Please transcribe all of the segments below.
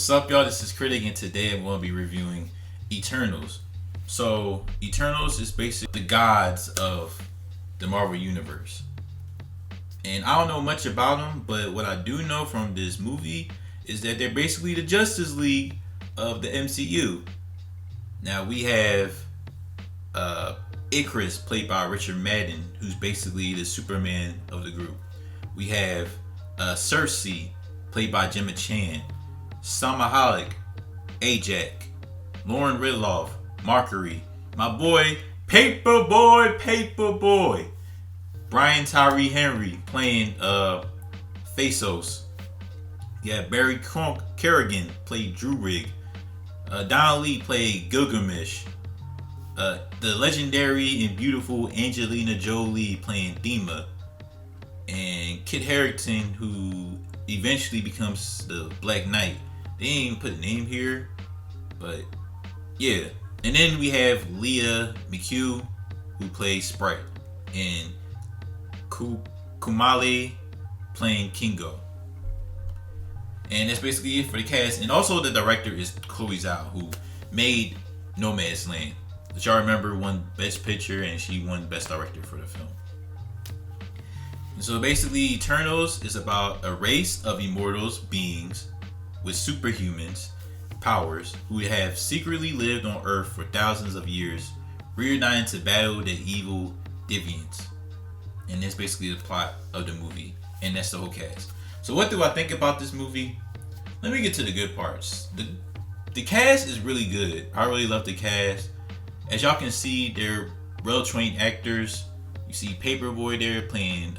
What's up, y'all? This is Critic, and today I'm going to be reviewing Eternals. So, Eternals is basically the gods of the Marvel Universe. And I don't know much about them, but what I do know from this movie is that they're basically the Justice League of the MCU. Now, we have Icarus, played by Richard Madden, who's basically the Superman of the group. We have Cersei, played by Gemma Chan. Salma Hayek, Ajak, Lauren Ridloff, Mercury, my boy, Paperboy, Brian Tyree Henry playing Phasos. Yeah, Barry Kerrigan played Druig. Don Lee played Gilgamesh. The legendary and beautiful Angelina Jolie playing Thema. And Kit Harington, who eventually becomes the Black Knight. They didn't even put a name here, but yeah. And then we have Leah McHugh, who plays Sprite, and Kumale playing Kingo. And that's basically it for the cast. And also the director is Chloe Zhao, who made Nomadland, which y'all remember won Best Picture, and she won Best Director for the film. And so basically, Eternals is about a race of immortals beings with superhumans powers who have secretly lived on Earth for thousands of years, reunited to battle the evil deviants. And that's basically the plot of the movie, and that's the whole cast. So what do I think about this movie? Let me get to the good parts. The cast is really good. I really love the cast. As y'all can see, they're well-trained actors. You see Paperboy there playing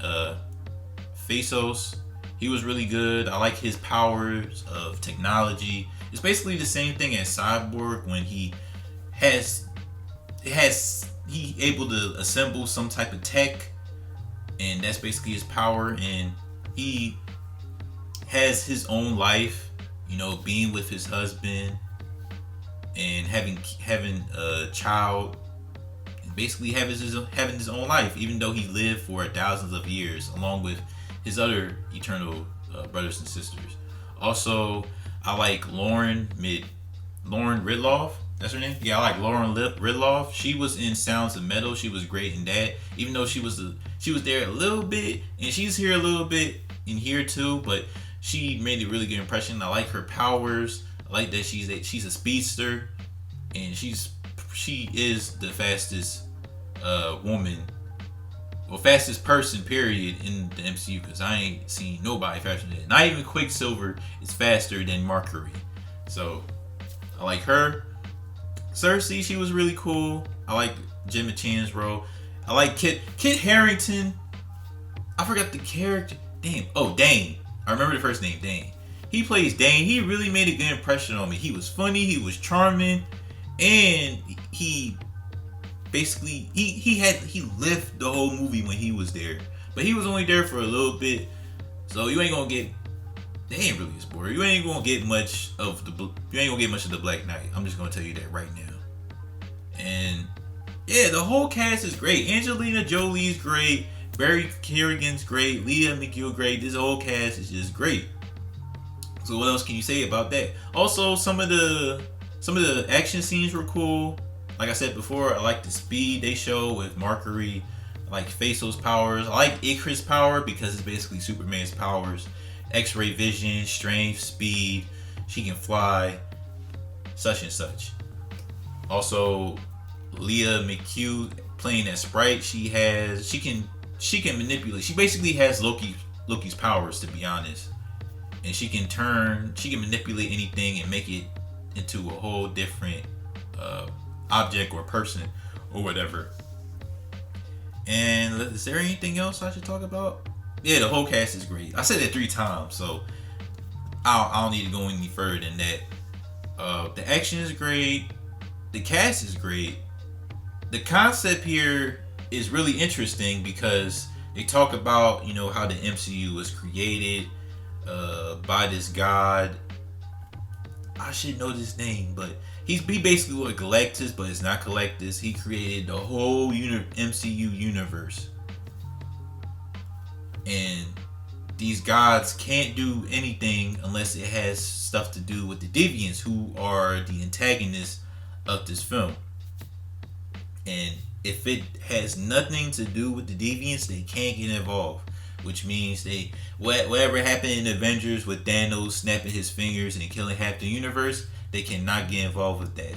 Phasos. He was really good. I like his powers of technology. It's basically the same thing as Cyborg when he able to assemble some type of tech, and that's basically his power. And he has his own life, being with his husband and having a child. Basically having his own life, even though he lived for thousands of years, along with his other eternal brothers and sisters. Also, I like Lauren Ridloff. That's her name. Yeah, I like Lauren Ridloff. She was in Sounds of Metal. She was great in that. Even though she was there a little bit, and she's here a little bit in here too. But she made a really good impression. I like her powers. I like that she's a speedster, and she is the fastest woman, or fastest person, period, in the MCU, because I ain't seen nobody faster than that. Not even Quicksilver is faster than Mercury. So I like her. Cersei, she was really cool. I like Gemma Chan's role. I like Kit Harington. I forgot the character. Dane. I remember the first name, Dane. He plays Dane. He really made a good impression on me. He was funny. He was charming. And he basically he lived the whole movie when he was there, but he was only there for a little bit, so you ain't gonna get. They ain't really a spoiler. You ain't gonna get much of the Black Knight. I'm just gonna tell you that right now. And yeah, the whole cast is great. Angelina Jolie's great. Barry Kerrigan's great. Leah McHugh great. This whole cast is just great. So what else can you say about that? Also, some of the action scenes were cool. Like I said before, I like the speed they show with Mercury. I like Phasos' powers. I like Icarus' power because it's basically Superman's powers. X-ray vision, strength, speed. She can fly, such and such. Also, Leah McHugh playing as Sprite. She can manipulate. She basically has Loki's powers, to be honest. And she can manipulate anything and make it into a whole different object or person or whatever. And is there anything else I should talk about? Yeah, the whole cast is great. I said it 3 times, so I don't need to go any further than that. The action is great. The cast is great. The concept here is really interesting because they talk about how the MCU was created by this god. I should know this name, but he basically like Galactus, but it's not Galactus. He created the whole MCU universe, and these gods can't do anything unless it has stuff to do with the deviants, who are the antagonists of this film. And if it has nothing to do with the deviants, they can't get involved. Which means whatever happened in Avengers with Thanos snapping his fingers and killing half the universe, they cannot get involved with that.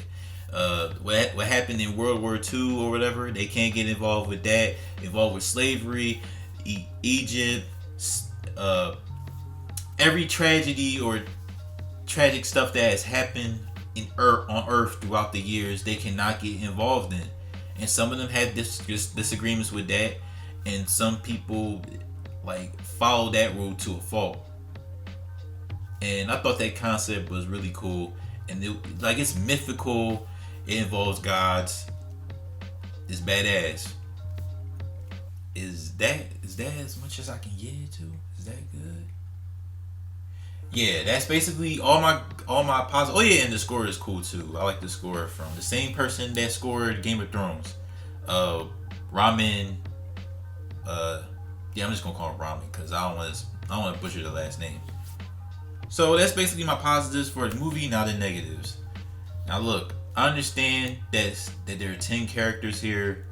What happened in World War II or whatever, they can't get involved with that. Involved with slavery, Egypt, every tragedy or tragic stuff that has happened on Earth throughout the years, they cannot get involved in. And some of them had disagreements with that, and some people follow that rule to a fault. And I thought that concept was really cool, and it's mythical. It involves gods. It's badass. Is that as much as I can get into? Is that good? Yeah, that's basically all my positive. Oh yeah, and the score is cool too. I like the score from the same person that scored Game of Thrones. Ramin. Yeah, I'm just gonna call him Ramin because I don't want to butcher the last name. So that's basically my positives for the movie. Now the negatives. Now look, I understand that there are 10 characters here,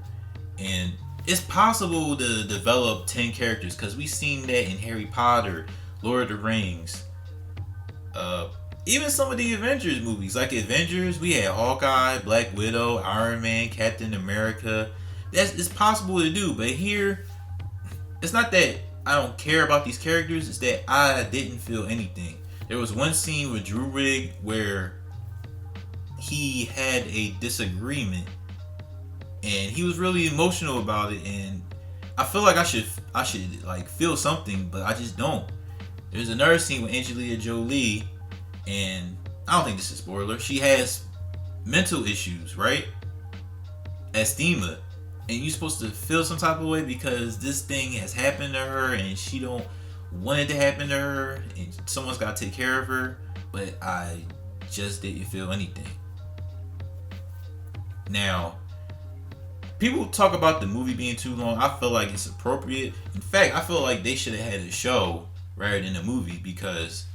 and it's possible to develop 10 characters because we've seen that in Harry Potter, Lord of the Rings, even some of the Avengers movies. Like Avengers, we had Hawkeye, Black Widow, Iron Man, Captain America. It's possible to do, but here, it's not that I don't care about these characters, it's that I didn't feel anything. There was one scene with Druig where he had a disagreement and he was really emotional about it, and I feel like I should feel something, but I just don't. There's another scene with Angelina Jolie, and I don't think this is a spoiler. She has mental issues, right? Asthma. And you're supposed to feel some type of way because this thing has happened to her and she don't want it to happen to her, and someone's got to take care of her, but I just didn't feel anything. Now, people talk about the movie being too long. I feel like it's appropriate. In fact, I feel like they should have had a show rather than a movie, because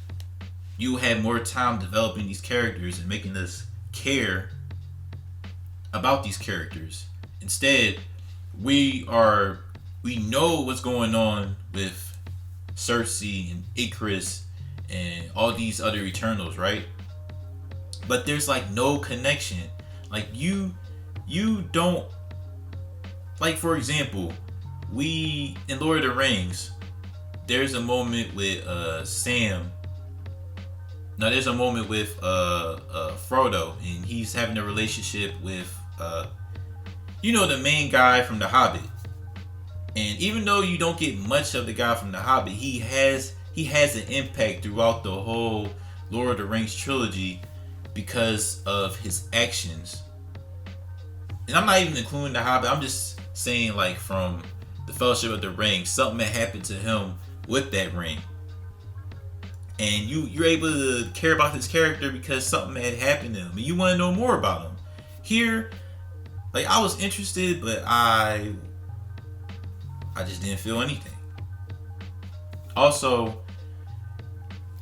you had more time developing these characters and making us care about these characters. Instead, we know what's going on with Cersei and Icarus and all these other Eternals, right? But there's no connection. You don't, for example, in Lord of the Rings, there's a moment with Sam. Now there's a moment with Frodo, and he's having a relationship with the main guy from The Hobbit. And even though you don't get much of the guy from The Hobbit, he has an impact throughout the whole Lord of the Rings trilogy because of his actions. And I'm not even including The Hobbit. I'm just saying, from the Fellowship of the Ring, something that happened to him with that ring. And you're able to care about his character because something had happened to him, and you want to know more about him. Here, I was interested, but I just didn't feel anything. Also,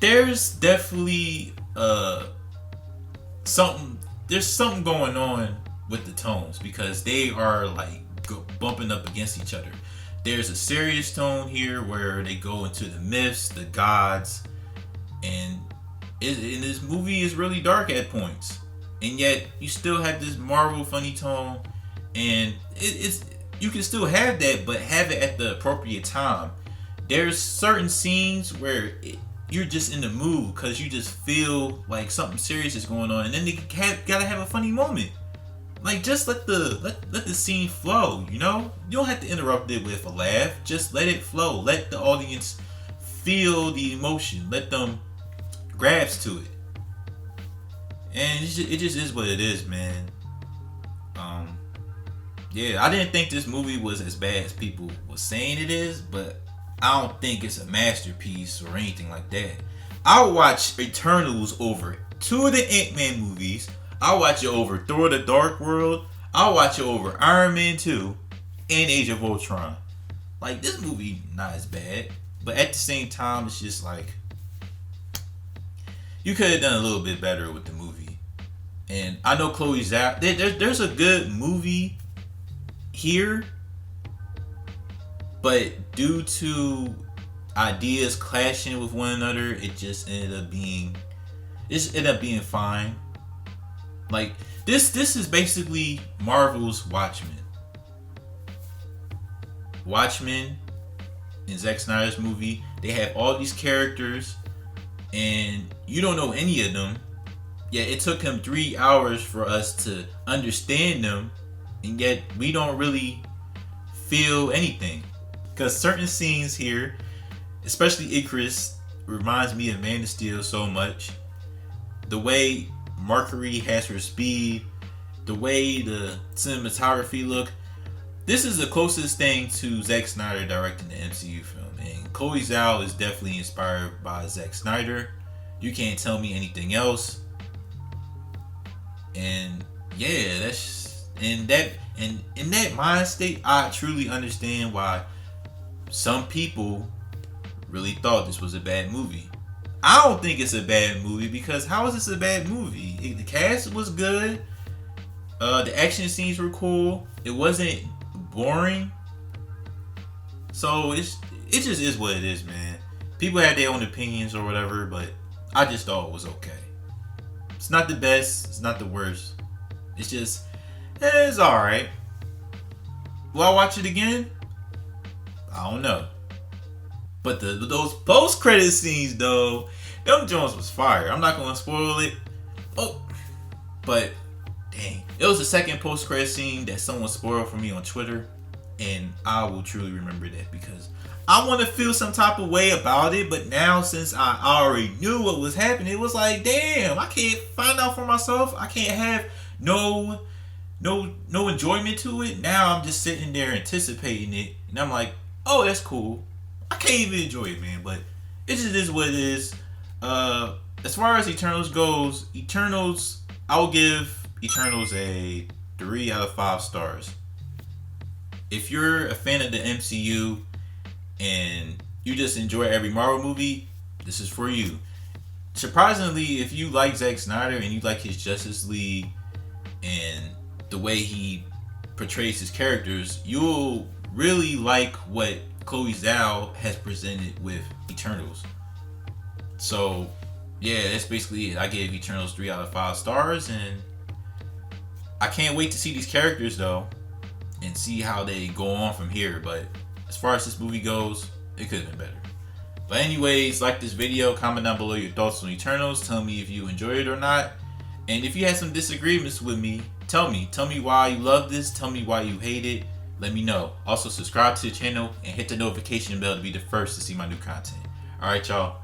there's definitely something going on with the tones, because they are bumping up against each other. There's a serious tone here where they go into the myths, the gods, and this movie is really dark at points. And yet you still have this Marvel funny tone, and it's you can still have that, but have it at the appropriate time. There's certain scenes where you're just in the mood because you just feel like something serious is going on, and then they gotta have a funny moment. Just let the scene flow. You don't have to interrupt it with a laugh. Just let it flow. Let the audience feel the emotion. Let them grasp to it. And it just is what it is, man. Yeah, I didn't think this movie was as bad as people were saying it is, but I don't think it's a masterpiece or anything like that. I'll watch Eternals over 2 of the Ant-Man movies. I'll watch it over Thor: The Dark World. I'll watch it over Iron Man 2 and Age of Ultron. This movie not as bad. But at the same time, it's just like you could have done a little bit better with the movie. And I know Chloe Zhao. There's a good movie here, but due to ideas clashing with one another, it ended up being fine. Like this is basically Marvel's Watchmen. Watchmen in Zack Snyder's movie, they have all these characters and you don't know any of them. Yet it took him 3 hours for us to understand them, and yet we don't really feel anything. Because certain scenes here, especially Icarus, reminds me of Man of Steel so much. The way Mercury has her speed, the way the cinematography look. This is the closest thing to Zack Snyder directing the MCU film. And Chloe Zhao is definitely inspired by Zack Snyder. You can't tell me anything else. And yeah, that's in that mind state, I truly understand why some people really thought this was a bad movie. I don't think it's a bad movie because how is this a bad movie? The cast was good. The action scenes were cool. It wasn't boring. So it just is what it is, man. People had their own opinions or whatever, but I just thought it was okay. It's not the best. It's not the worst. It's just, it's alright. Will I watch it again? I don't know. But those post-credit scenes, though, them Jones was fire. I'm not going to spoil it. Oh, but dang. It was the second post-credit scene that someone spoiled for me on Twitter. And I will truly remember that because I want to feel some type of way about it. But now, since I already knew what was happening, it was like, damn, I can't find out for myself. I can't have no enjoyment to it. Now I'm just sitting there anticipating it. And I'm like, oh, that's cool. I can't even enjoy it, man. But it just is what it is. As far as Eternals goes, I will give Eternals a 3 out of 5 stars. If you're a fan of the MCU and you just enjoy every Marvel movie, this is for you. Surprisingly, if you like Zack Snyder and you like his Justice League and the way he portrays his characters, you'll really like what Chloe Zhao has presented with Eternals. So, yeah, that's basically it. I gave Eternals 3 out of 5 stars, and I can't wait to see these characters, though, and see how they go on from here. But as far as this movie goes, it could have been better. But anyways, like this video, comment down below your thoughts on Eternals. Tell me if you enjoyed it or not. And if you had some disagreements with me, tell me. Tell me why you love this. Tell me why you hate it. Let me know. Also, subscribe to the channel and hit the notification bell to be the first to see my new content. Alright, y'all.